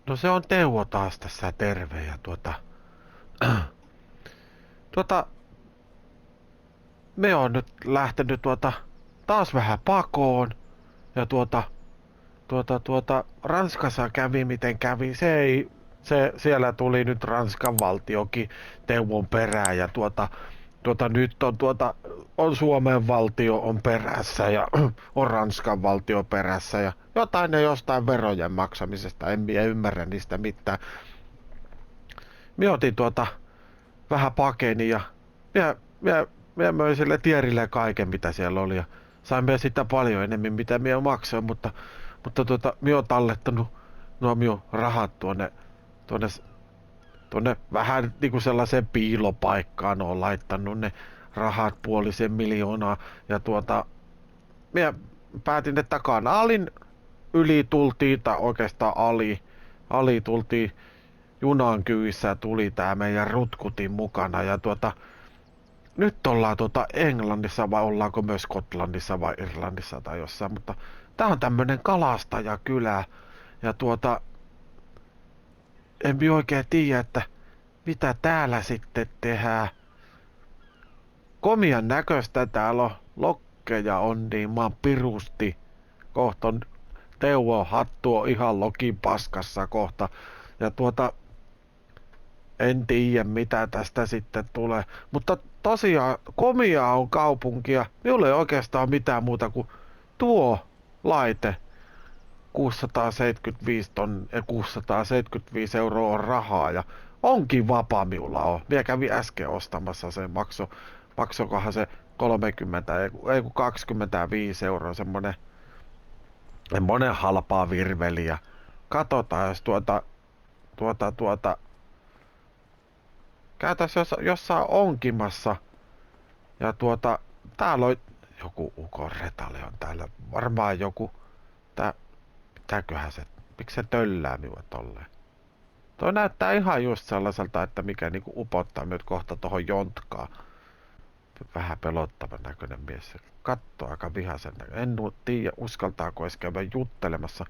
No se on Teuvo taas tässä terve ja tuota, me on nyt lähtenyt taas vähän pakoon ja Ranskassa kävi miten kävi. Siellä tuli nyt Ranskan valtiokin Teuvon perään ja nyt on Suomen valtio on perässä ja on Ranskan valtio perässä ja jotain ne jostain verojen maksamisesta. En minä ymmärrä niistä mitään. Minä otin vähän pakeni ja minä möin sille Tierille kaiken mitä siellä oli ja sain myös sitä paljon enemmän mitä minä maksoin, mutta minä oon tallettanut nuo minun rahat tuonne, tuonne vähän niinku sellaiseen piilopaikkaan oon laittanut ne rahat 500 000 ja minä päätin, että kanaalin yli tultiin tai oikeastaan ali tultiin junan kyydissä tuli tää meidän rutkutin mukana ja nyt ollaan Englannissa vai ollaanko myös Skotlannissa vai Irlannissa tai jossain, mutta tää on tämmönen kalastajakylä ja en oikein tiedä, että mitä täällä sitten tehdään. Komian näköistä täällä on, lokkeja on niin maan pirusti. Kohta on Teuvo hattu on ihan lokin paskassa kohta ja en tiedä mitä tästä sitten tulee, mutta tosiaan komia on kaupunkia. Minulla ei oikeastaan mitään muuta kuin tuo laite. 675 euroa on rahaa ja onkin vapaa minulla on. Minä kävin äsken ostamassa sen maksokohan se 30, ei kun 25 euroa semmonen halpaa virveliä. Katsotaan jos käytäisiin jossain onkimassa ja täällä on joku ukon retale on täällä varmaan joku mitäköhän se miksi se töllää minua tolleen. Tuo näyttää ihan just sellaiselta, että mikä niinku upottaa minut kohta tohon jontkaan. Vähän pelottavan näköinen mies. Kattoo aika vihaisen näköinen. En tiedä uskaltaako edes käydä juttelemassa.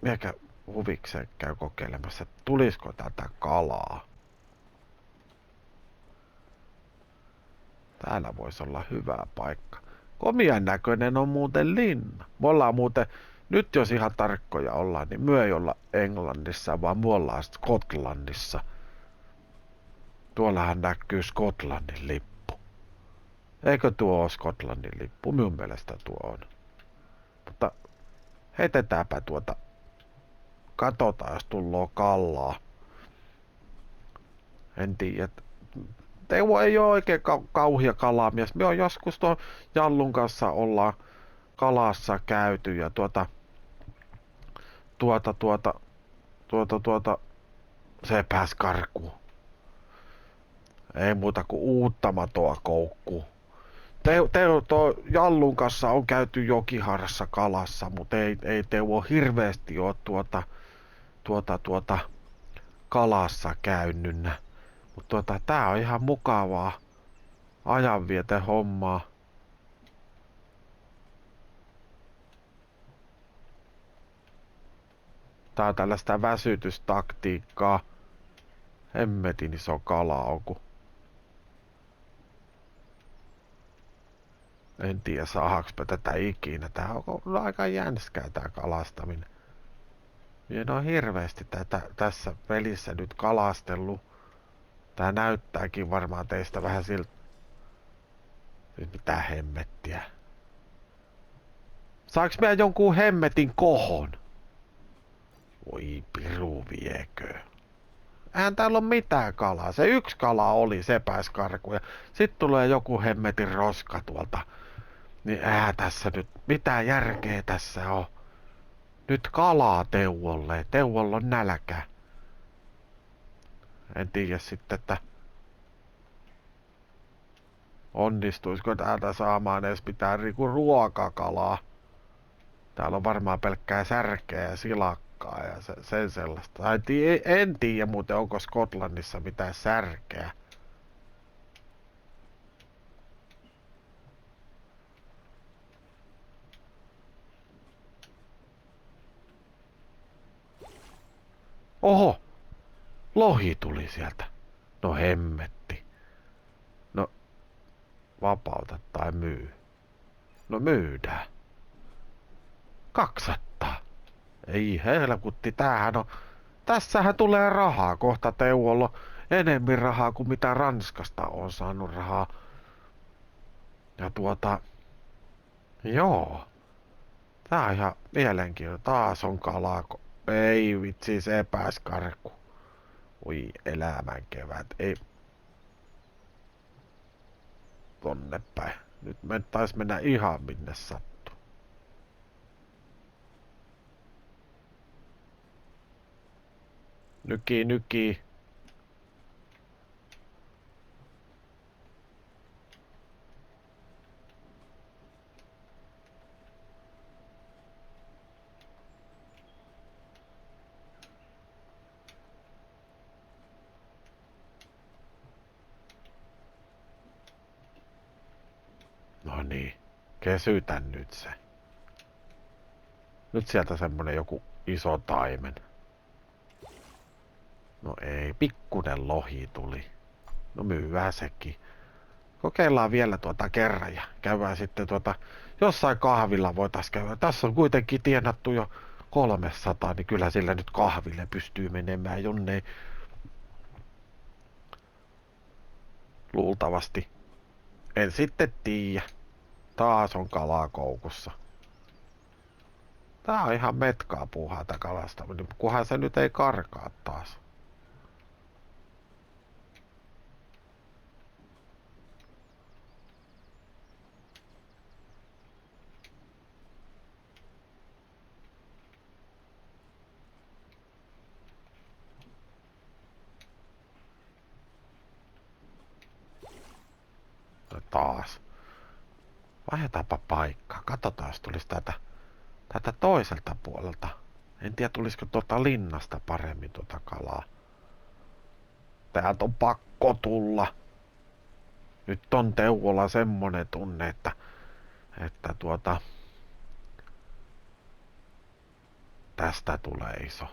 Miekä huvikseen käy kokeilemassa, että tulisiko tätä kalaa. Täällä voisi olla hyvä paikka. Komian näköinen on muuten linna. Me ollaan muuten, nyt jos ihan tarkkoja ollaan, niin myö ei olla Englannissa, vaan me ollaan Skotlannissa. Tuollahan näkyy Skotlannin lippu. Eikö tuo ole Skotlannin lippu? Minun mielestä tuo on. Mutta heitetäänpä katsotaan jos tulloo kallaa. En tiedä. Teuvo ei ole oikein kauhia kalamies. Me on joskus tuon Jallun kanssa ollaan kalassa käyty ja se pääs karkuun. Ei muuta kuin uutta matoa koukkuu. Jallun kanssa on käyty Jokiharassa kalassa, mutta ei Teuvo hirveästi ole kalassa käynnynä. Mutta tää on ihan mukavaa ajanviete hommaa. Tää on tällaista väsytystaktiikkaa. Hemmetin iso kala on kun en tiedä saadaanko tätä ikinä. Tää on aika jänskää tää kalastaminen. Minä en oo hirveästi tässä pelissä nyt kalastellut. Tää näyttääkin varmaan teistä vähän siltä. Nyt mitä hemmettiä. Saaks mä jonkun hemmetin kohon? Voi piru viekö. Eihän täällä ole mitään kalaa. Se yksi kala oli, se pääsi karkuun. Ja sit tulee joku hemmetin roska tuolta. Niin eihän tässä nyt mitään järkeä tässä on. Nyt kalaa Teuvolle. Teuvolla on nälkä. En tiedä sitten, että onnistuisiko täältä saamaan edes mitään ruokakalaa. Täällä on varmaan pelkkää särkeä ja silakkaa ja sen sellaista. En tiedä muuten onko Skotlannissa mitään särkeä. Oho, lohi tuli sieltä. No hemmetti. No, vapauta tai myy. No myydään. 200. Ei helkutti, tämähän on... Tässähän tulee rahaa kohta Teuvolla. Enemmän rahaa kuin mitä Ranskasta on saanut rahaa. Ja joo. Tää on ihan mielenkiintoinen. Taas on kalako. Ei vitsi, se pääs karku. Oi elämän kevät. Ei. Tonne päin. Nyt me tais mennä ihan minne sattuu. Nyki. No niin, kesytän nyt se. Nyt sieltä semmonen joku iso taimen. No ei, pikkunen lohi tuli. No myyvää sekin. Kokeillaan vielä kerran ja käydään sitten jossain kahvilla voitais käydä. Tässä on kuitenkin tienattu jo 300, niin kyllä sillä nyt kahville pystyy menemään jonne. Luultavasti. En sitten tiedä. Taas on kalaa koukussa. Tää on ihan metkaa puuhaa tää kalastaminen, kunhan se nyt ei karkaa taas. No taas. Vaihdetaanpa paikkaa. Katsotaan, jos tulisi tätä toiselta puolelta. En tiedä, tulisiko linnasta paremmin kalaa. Täältä on pakko tulla. Nyt on Teuvolla semmonen tunne, että tästä tulee iso.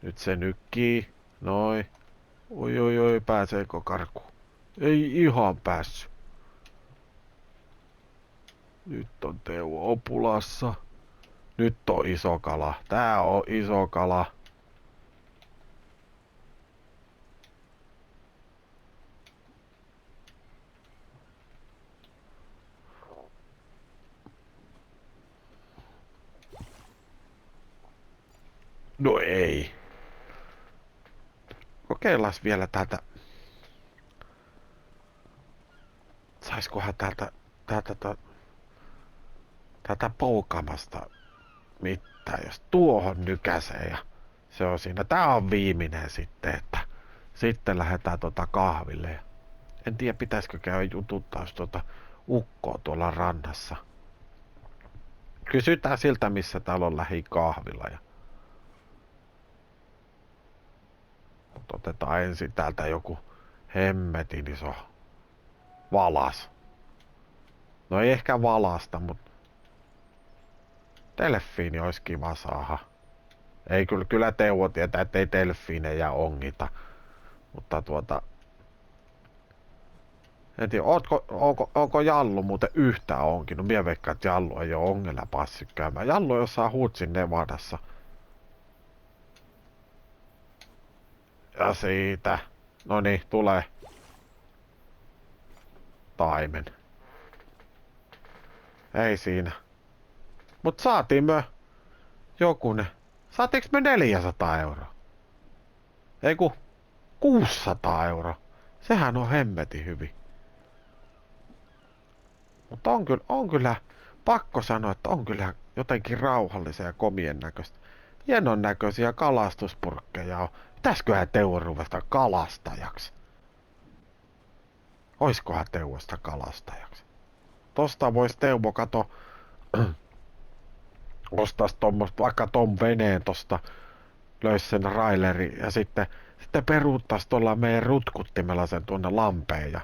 Nyt se nykkii. Noin. Oi, pääseekö karku? Ei ihan päässyt. Nyt on Teuvo opulassa. Nyt on iso kala. Tää on iso kala. No ei. Kokeillaan vielä täältä. Saiskohan täältä poukamasta mitään, jos tuohon nykäsee ja se on siinä. Tää on viimeinen sitten, että sitten lähdetään kahville. En tiedä, pitäisikö käydä jututtaa, jos ukkoa tuolla rannassa. Kysytään siltä, missä täällä on lähikahvilla ja otetaan ensin täältä joku hemmetin iso valas. No ei ehkä valasta, mutta delfiini olisi kiva saada. Ei kyllä Teuvo tietää, ettei delfiinejä ongita. Mutta en tiedä, onko Jallu muuten yhtään onkinut? Mie veikkaan, että Jallu ei ole ongella päässyt käymään. Jallu on jossain Hutsin Nevadassa. Ja siitä. No niin, tulee. Taimen. Ei siinä. Mut saatiin me jokunen. Saatiinko me 400 euroa? Ei ku 600 euroa. Sehän on hemmetin hyvin. Mutta on kyllä pakko sanoa, että on kyllä jotenkin rauhallisia ja komien näköistä. Hienon näköisiä kalastuspurkkeja on. Pitäisköhän Teuvo ruveta kalastajaksi? Oiskohan Teuvosta kalastajaksi? Tosta vois Teuvo kato ostais tommoista, vaikka ton veneen tosta, löis sen raileri ja sitten peruuttais tuolla meidän rutkuttimella sen tuonne lampeen ja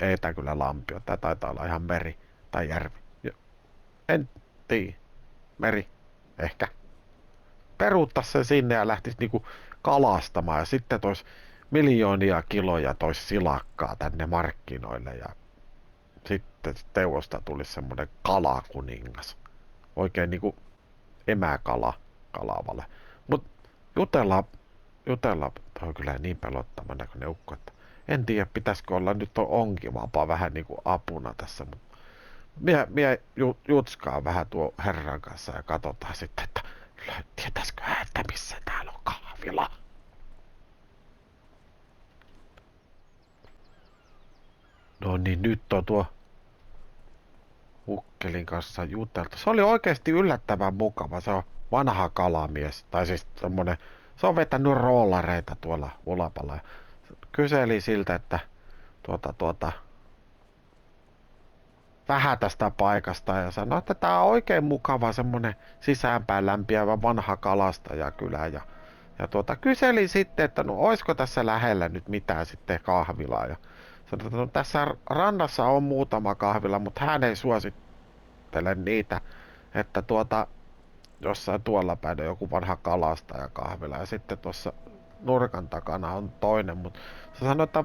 ei tää kyllä lampi, tää taitaa olla ihan meri tai järvi. En tiedä. Meri. Ehkä. Peruuttais sen sinne ja lähtis niinku kalastamaan ja sitten tois miljoonia kiloja tois silakkaa tänne markkinoille ja sitten Teuvosta tulisi semmonen kalakuningas. Oikein niinku emäkala kalavalle. Mut jutella, toi on kyllä niin pelottavan näköinen ukko, että en tiedä pitäisikö olla nyt onkivapaa vähän niinku apuna tässä, mutta mie jutskaan vähän tuo herran kanssa ja katsotaan sitten, että tietäisikö hän, että missä täällä on kahvila. No niin, nyt on tuo ukkelin kanssa juteltu. Se oli oikeasti yllättävän mukava. Se on vanha kalamies. Tai siis semmonen, se on vetänyt roolareita tuolla ulapalla. Kyseli siltä, että vähän tästä paikasta ja sanoi, että tää on oikein mukava semmonen sisäänpäin lämpiävä vanha kalastajakylä ja kyseli sitten, että no oisko tässä lähellä nyt mitään sitten kahvilaa ja sanoi, että no tässä rannassa on muutama kahvila, mutta hän ei suosittele niitä, että jossain tuolla päin on joku vanha kalastajakahvila ja sitten tuossa nurkan takana on toinen, mutta se sanoi, että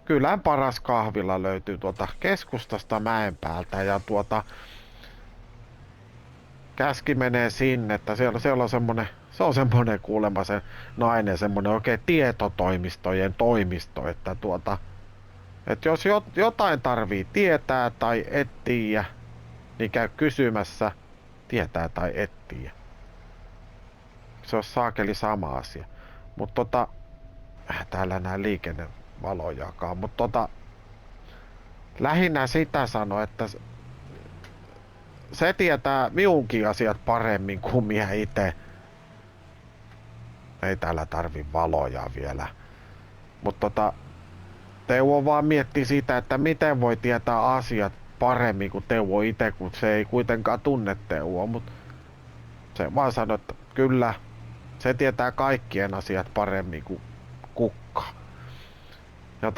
kylän paras kahvila löytyy tuolta keskustasta Mäenpäältä ja käski menee sinne, että siellä on semmonen, se on semmonen kuulemma se nainen, semmonen oikein tietotoimistojen toimisto, että että jos jotain tarvii tietää tai etsiä, niin käy kysymässä tietää tai etsiä. Se on saakeli sama asia. Mutta täällä nää liikennevalojakaan, mutta lähinnä sitä sanoi, että se tietää minunkin asiat paremmin kuin minä itse. Ei täällä tarvi valoja vielä. Mutta Teuvo vaan mietti sitä, että miten voi tietää asiat paremmin kuin Teuvo itse, kun se ei kuitenkaan tunne Teuvoa. Mutta se vaan sanoi, että kyllä, se tietää kaikkien asiat paremmin kuin kukka. Ja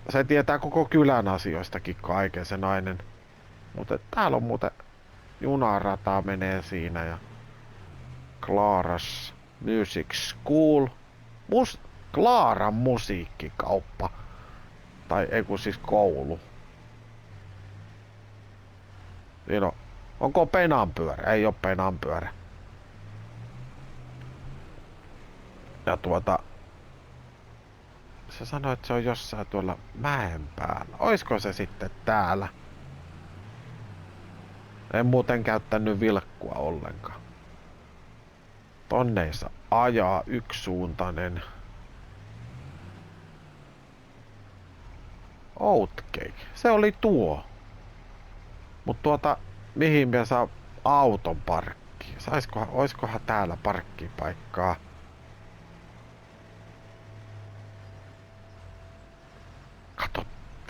se tietää koko kylän asioistakin kaiken se nainen. Mutta täällä on muuten junarata menee siinä ja Klaaras Music School. Klaaran musiikkikauppa. Tai ei kun siis koulu. Siinä on. Onko Penanpyörä? Ei oo Penanpyörä. Ja se sanoi, että se on jossain tuolla mäen päällä. Oisko se sitten täällä? En muuten käyttänyt vilkkua ollenkaan. Tonne ei saa ajaa yksisuuntainen. Outcake. Se oli tuo. Mut mihin me saa auton parkkiin? Oiskohan täällä parkkipaikkaa?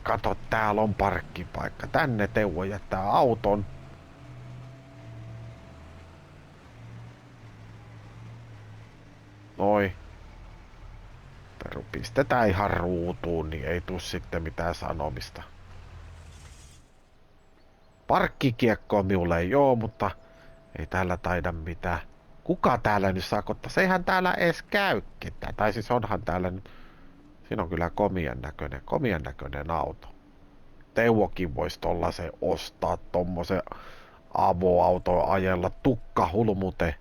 Kato, täällä on parkkipaikka. Tänne Teuvo jättää auton. Noi. Pistetään ihan ruutuun, niin ei tuu sitten mitään sanomista. Parkkikiekkoa minulle ei oo, mutta ei täällä taida mitään. Kuka täällä nyt saa ottaa? Se eihän täällä edes käy ketään. Tai siis onhan täällä nyt. Siinä on kyllä komian näköinen auto. Teuvokin voisi tollasen ostaa tommosen avoauton ajella tukka hulmute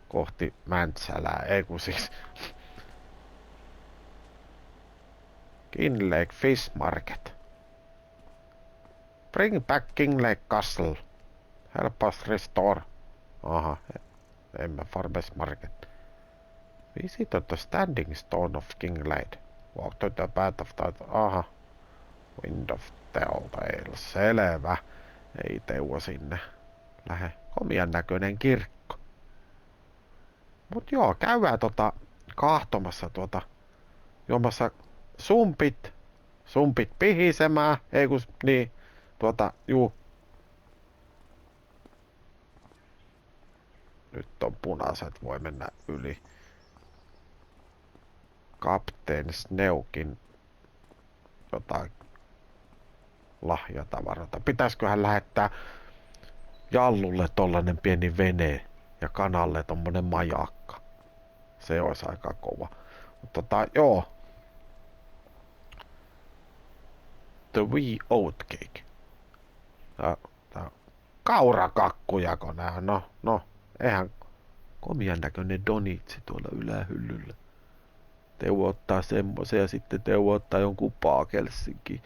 kohti Mäntsälää. Ei kun siis Kinglake Fish Market. Bring back Kinglake Castle. Help us restore. Aha, emme Farmers Market. Visit the standing stone of Kinglade. Walk to the path of the... Aha. Wind of Telltale. Selvä. Ei Teuvo sinne. Lähe. Komian näköinen kirkko. Mut joo, käydään kahtomassa juomassa sumpit pihisemään. Ei kun niin. Juu. Nyt on punaiset, voi mennä yli. Kapteen Sneukin jotain lahjatavaroita. Pitäisköhän lähettää Jallulle tollanen pieni vene ja kanalle tommonen majakka. Se olisi aika kova. Mutta joo. The Wee Oatcake. Tää kaurakakkujako nää? No, eihän komian näköinen donitsi tuolla ylähyllyllä. Teuvo ottaa semmoisen ja sitten Teuvo ottaa jonkun paakelsinkin.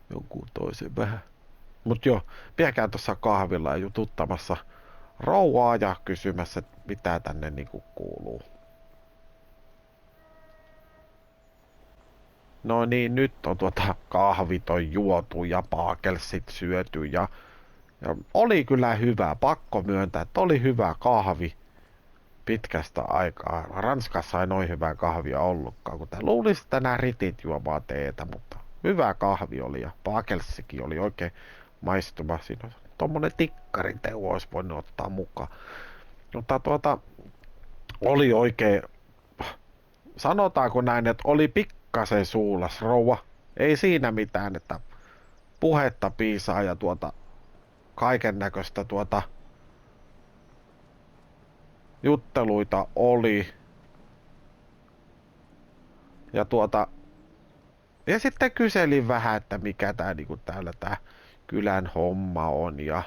Jonkun toisen vähän. Mut joo, piäkään tuossa kahvilla ja jututtamassa rouvaa ja kysymässä, että mitä tänne niinku kuuluu. No niin, nyt on kahvit on juotu ja paakelsit syöty ja oli kyllä hyvä, pakko myöntää, että oli hyvä kahvi pitkästä aikaa. Ranskassa ei noin hyvää kahvia ollutkaan, kun luulisi, että nämä ritit juomaan teetä, mutta hyvä kahvi oli ja paakelssikin oli oikein maistuva. Siinä on tommonen tikkari Teuvo olisi voinut ottaa mukaan. Mutta oli oikein, sanotaanko näin, että oli pikkasen suulas rouva. Ei siinä mitään, että puhetta piisaa ja kaiken näköistä jutteluita oli. Ja ja sitten kyselin vähän, että mikä tää niinku täällä tää kylän homma on ja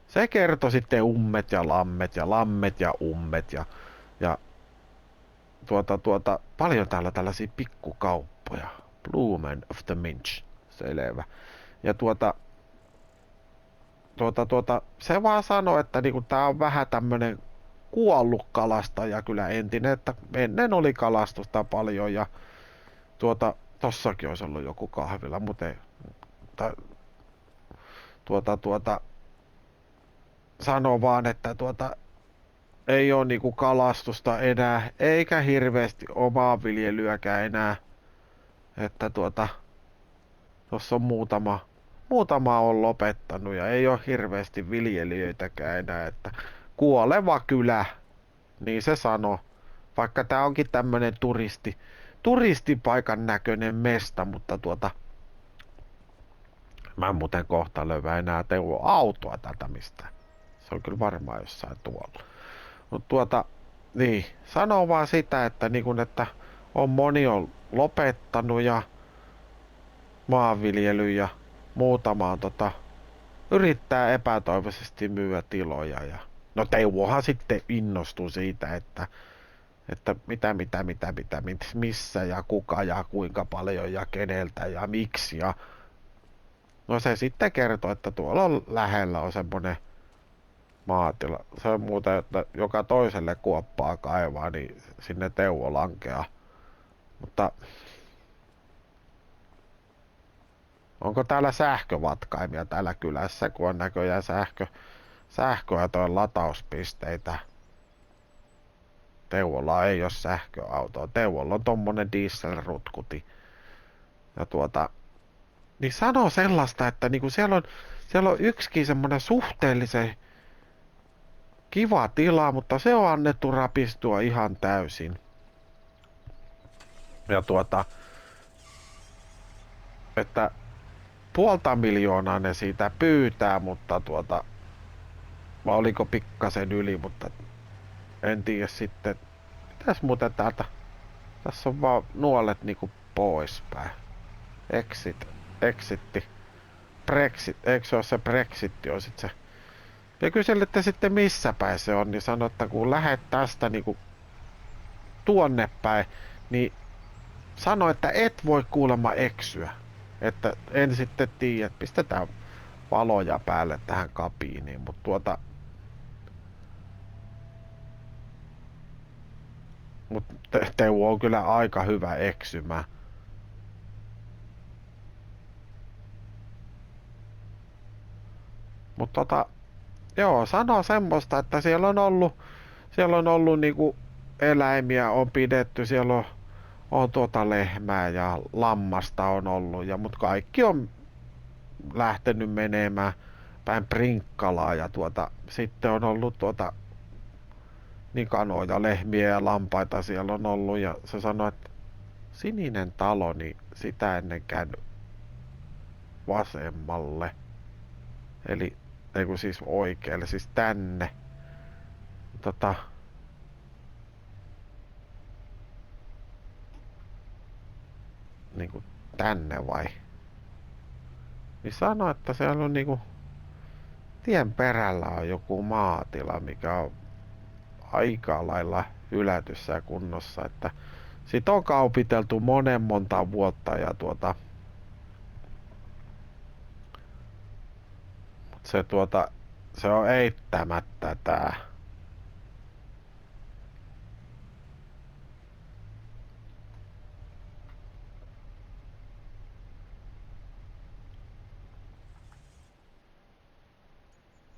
se kertoi sitten ummet ja lammet ja ummet ja paljon täällä tällaisia pikkukauppoja. Blumen of the Minch, selvä. Ja se vaan sanoi, että niinku tää on vähän tämmönen kuollut kalastaja kyllä entinen, että ennen oli kalastusta paljon ja tossakin olisi ollut joku kahvila, mutta ei, sano vaan, että ei ole niinku kalastusta enää, eikä hirveästi omaa viljelyäkään enää, että tossa on muutama on lopettanut ja ei ole hirveästi viljelijöitäkään enää, että kuoleva kylä, niin se sanoo. Vaikka tää onkin tämmönen turistipaikan näköinen mesta, mutta mä en muuten kohta löyvä enää Teuvo autoa tätä mistään. Se on kyllä varmaan jossain tuolla. Mutta niin, sanoo vaan sitä, että että moni on lopettanut ja maanviljely ja muutama on yrittää epätoivoisesti myyä tiloja ja no Teuvohan sitten innostui siitä, että missä ja kuka ja kuinka paljon ja keneltä ja miksi ja no se sitten kertoi, että tuolla on lähellä on semmonen maatila. Se on muuten, että joka toiselle kuoppaa kaivaa, niin sinne Teuvo lankeaa. Mutta onko täällä sähkövatkaimia täällä kylässä, kun on näköjään sähköä toi latauspisteitä? Teuvolla ei ole sähköautoa. Teuvolla on tommonen dieselrutkuti. Ja niin sanoo sellaista, että niinku siellä on yksikin semmonen suhteellisen kiva tila, mutta se on annettu rapistua ihan täysin. Ja että 500 000 ne siitä pyytää, mutta vai oliko pikkasen yli, mutta en tiedä sitten. Mitäs muuten täältä? Tässä on vaan nuolet niinku poispäin. Exitti. Brexit. Eikö se ole se Brexitti on sit se? Ja kyselitte sitten missä päin se on, niin sanoi, että kun lähet tästä niinku tuonne päin, niin sano, että et voi kuulemma eksyä. Että en sitten tiedä, että pistetään valoja päälle tähän kabiiniin, mutta Teuvo on kyllä aika hyvä eksymään. Mutta joo, sano semmoista, että siellä on ollut niinku eläimiä on pidetty, siellä on lehmää ja lammasta on ollut, mut kaikki on lähtenyt menemään päin Prinkkalaa ja sitten on ollut niin kanoja, lehmiä ja lampaita siellä on ollut ja se sanoi, että sininen talo, niin sitä ennen käynyt vasemmalle. Eli ei kun siis oikealle, siis tänne. Tota... Niinku tänne vai? Niin sano, että siellä on niinku... Tien perällä on joku maatila, mikä on aika lailla hylätyssä kunnossa, että sit on kaupiteltu monta vuotta ja se on eittämättä tää.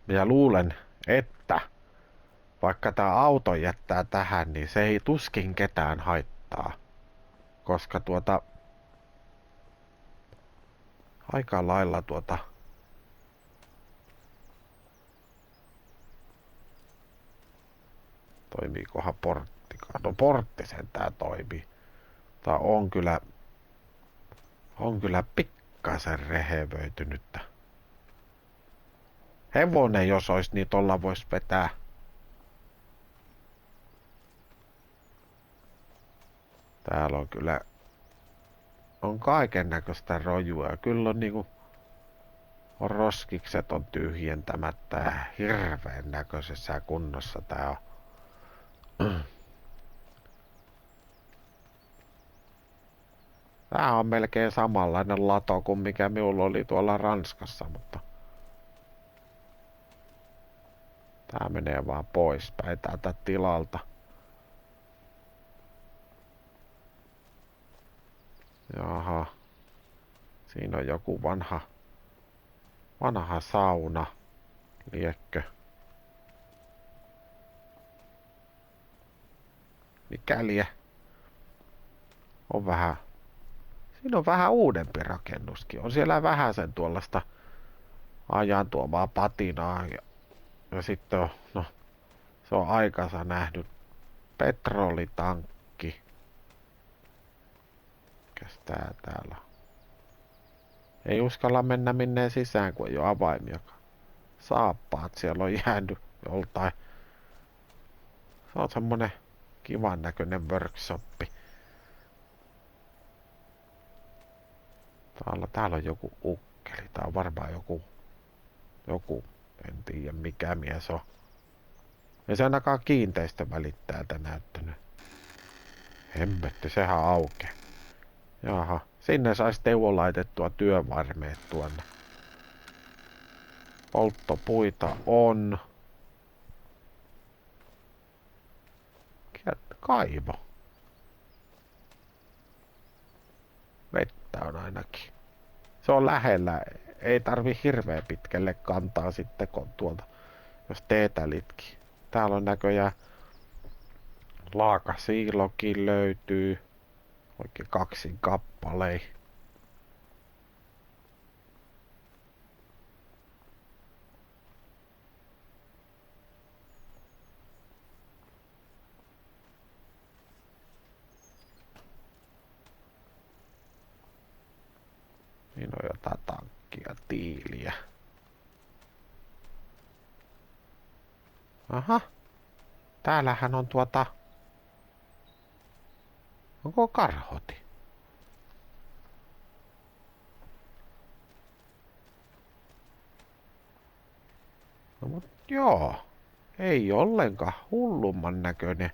Ja luulen, että vaikka tää auto jättää tähän, niin se ei tuskin ketään haittaa. Koska aika lailla toimiikohan porttikaan? No portti sentään toimii. Tää on kyllä pikkasen rehevöitynyttä. Hevonen jos ois, niin tolla vois vetää. Täällä on kyllä kaiken näköistä rojua. Kyllä on niinku roskikset on tyhjentämättä ja hirveen näköisessä kunnossa tää on. Tää on melkein samanlainen lato kuin mikä minulla oli tuolla Ranskassa, mutta tää menee vaan poispäin täältä tilalta. Jaha. Siinä on joku vanha sauna. Liekkö? Mikäliä? On vähän... Siinä on vähän uudempi rakennuskin. On siellä vähän sen tuollaista ajan tuomaa patinaa. Ja sitten on, no, se on aikansa nähnyt petrolitankki. Mikäs täällä on? Ei uskalla mennä minneen sisään, kun ei ole avaimiakaan. Saappaat siellä on jäänyt joltain. Se on semmonen kivan näköinen workshoppi. Täällä on joku ukkeli. Tää on varmaan joku, en tiedä mikä mies on. Ei se ainakaan kiinteistövälittäjältä näyttänyt. Hemmetti, sehän aukeaa. Jaha, sinne sais Teuvo laitettua työvarmeet tuonne. Polttopuita on. Kaivo. Vettä on ainakin. Se on lähellä. Ei tarvi hirveän pitkälle kantaa sitten, kun tuolta, jos teetälitkii. Täällä on näköjään laakasiilokin löytyy. Oikein 2 kappalein. Siinä on jotain tankkia, tiiliä. Aha. Täällähän on onko karhoti? No mut joo. Ei ollenkaan hullumman näköinen.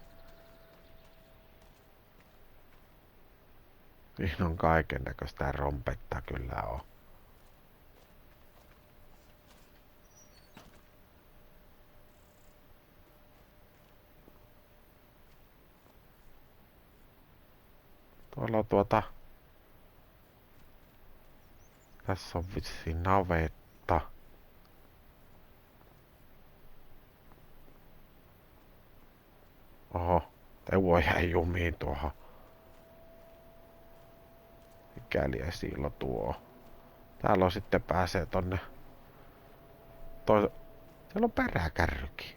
Siinä on kaiken näköistä rompetta kyllä on. Tuolla on tässä on vissiin navetta. Oho, Teuvo jäi jumiin tuohon. Mikäli esillä tuo. Täällä on sitten pääsee tonne. Siellä on peräkärrykin.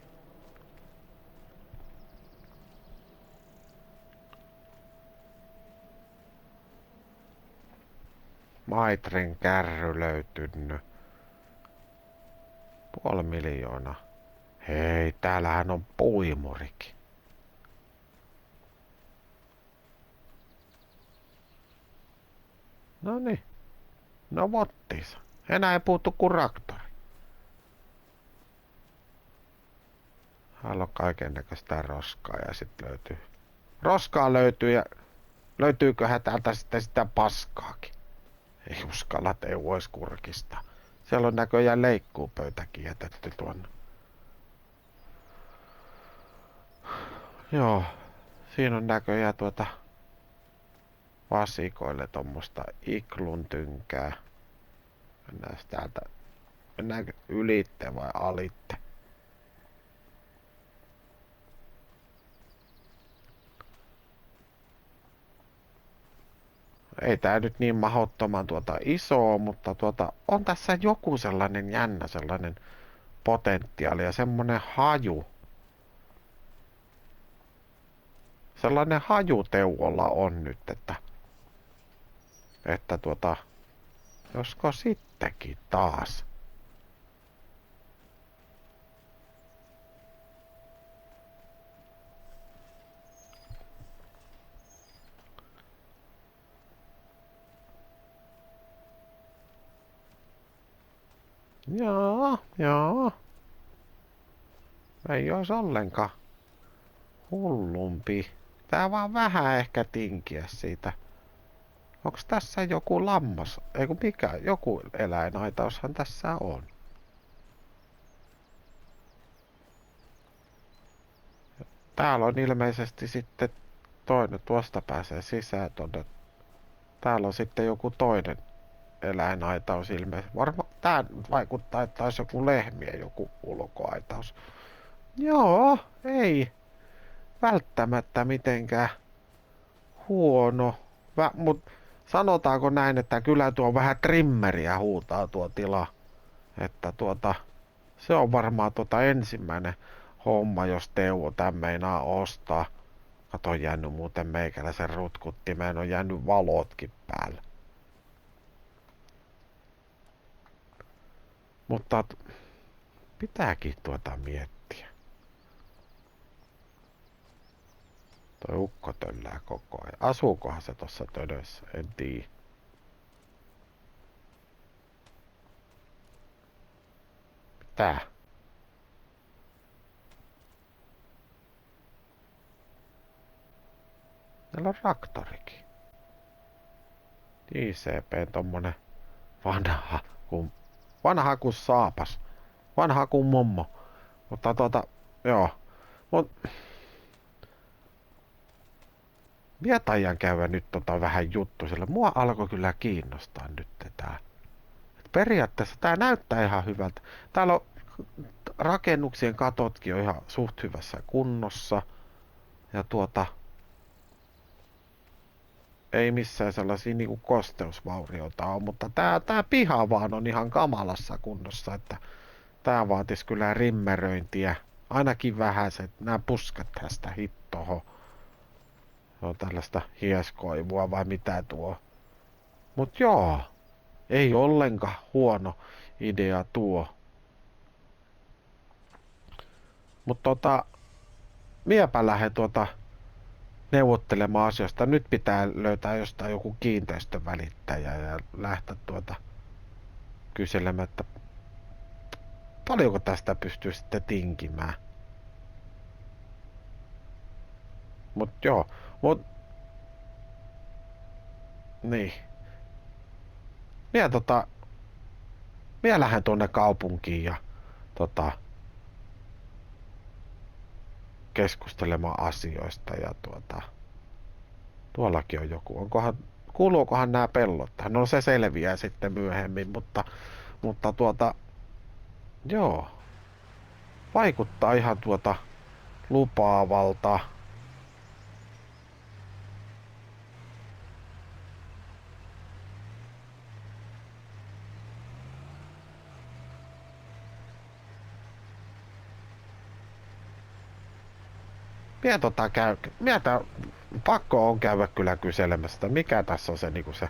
Maitren kärry löytynyt. 500 000. Hei, täällähän on puimurikin. No niin. No vottiisa. Enää ei puuttu kuin traktori. Täällä on kaikennäköistä roskaa ja sitten löytyy. Roskaa löytyy ja löytyyköhän täältä sitten sitä paskaakin? Ei uskalla, ei vois kurkistaa. Siellä on näköjään leikkuupöytäkin jätetty tuonne. Joo, siinä on näköjään vasikoille tommosta iklun tynkää. Mennään täältä. Mennäänkö ylitte vai alitte? Ei tää nyt niin mahdottoman isoa, mutta on tässä joku sellainen jännä sellainen potentiaali ja semmonen haju. Sellainen haju Teuvolla on nyt, että josko sittenkin taas. Joo. Ei ois ollenkaan hullumpi. Tää vaan vähän ehkä tinkiä siitä. Onks tässä joku lammas? Ei kun mikä? Joku eläinaitaushan tässä on. Täällä on ilmeisesti sitten toinen. Tuosta pääsee sisään tonne. Täällä on sitten joku toinen eläinaitaus ilmeisesti. Varmaan tää vaikuttaa, että olisi joku lehmien joku ulkoaitaus. Joo, ei välttämättä mitenkään huono. Mut sanotaanko näin, että kyllä tuo vähän trimmeriä huutaa tuo tila. Että se on varmaan ensimmäinen homma, jos Teuvo tän meinaa ostaa. Kato, on jäänyt muuten meikäläisen rutkuttimeen, on jäänyt valotkin päälle. Mutta pitääkin miettiä. Toi ukko töllää koko ajan. Asuukohan se tossa tödössä? En tiedä. Tää. Meillä on traktorikin. ICP tommonen vanha kuin saapas. Vanha kuin mommo. Mutta joo. Mä taian käydä nyt vähän juttu, sillä mua alkoi kyllä kiinnostaa nyt tää. Periaatteessa tää näyttää ihan hyvältä. Täällä on rakennuksien katotkin on ihan suht hyvässä kunnossa. Ja ei missään sellaisia niinku kosteusvaurioita ole, mutta tää piha vaan on ihan kamalassa kunnossa, että tää vaatis kyllä rimmeröintiä. Ainakin vähäiset, nämä puskat tästä hittoho. Se on tällaista hieskoivua vai mitä tuo. Mut joo, ei ollenkaan huono idea tuo. Mut miepä lähden neuvottelemaan asioista. Nyt pitää löytää jostain joku kiinteistön välittäjä ja lähteä kyselemään, että paljonko tästä pystyy sitten tinkimään. Mut joo, niin. Minä lähden tuonne kaupunkiin ja keskustelemaan asioista ja tuollakin on joku. Kuuluukohan nämä pellot? No se selviää sitten myöhemmin, mutta joo. Vaikuttaa ihan lupaavalta. Pakko on käydä kyllä kyselemässä, että mikä tässä on se,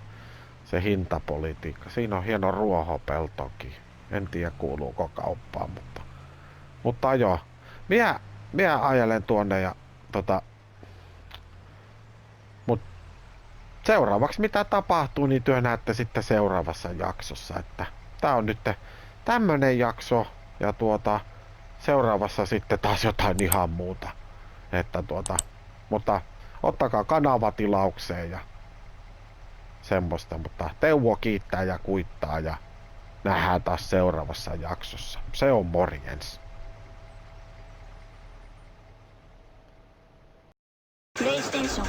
se hintapolitiikka. Siinä on hieno ruohopeltokin. En tiedä kuuluuko kauppaan, mutta joo. Minä ajelen tuonne ja mut seuraavaksi mitä tapahtuu, niin työ näette sitten seuraavassa jaksossa, että tää on nyt tämmönen jakso ja seuraavassa sitten taas jotain ihan muuta. Että mutta ottakaa kanava tilaukseen ja semmoista, mutta Teuvo kiittää ja kuittaa ja nähdään taas seuraavassa jaksossa. Se on morjens. PlayStation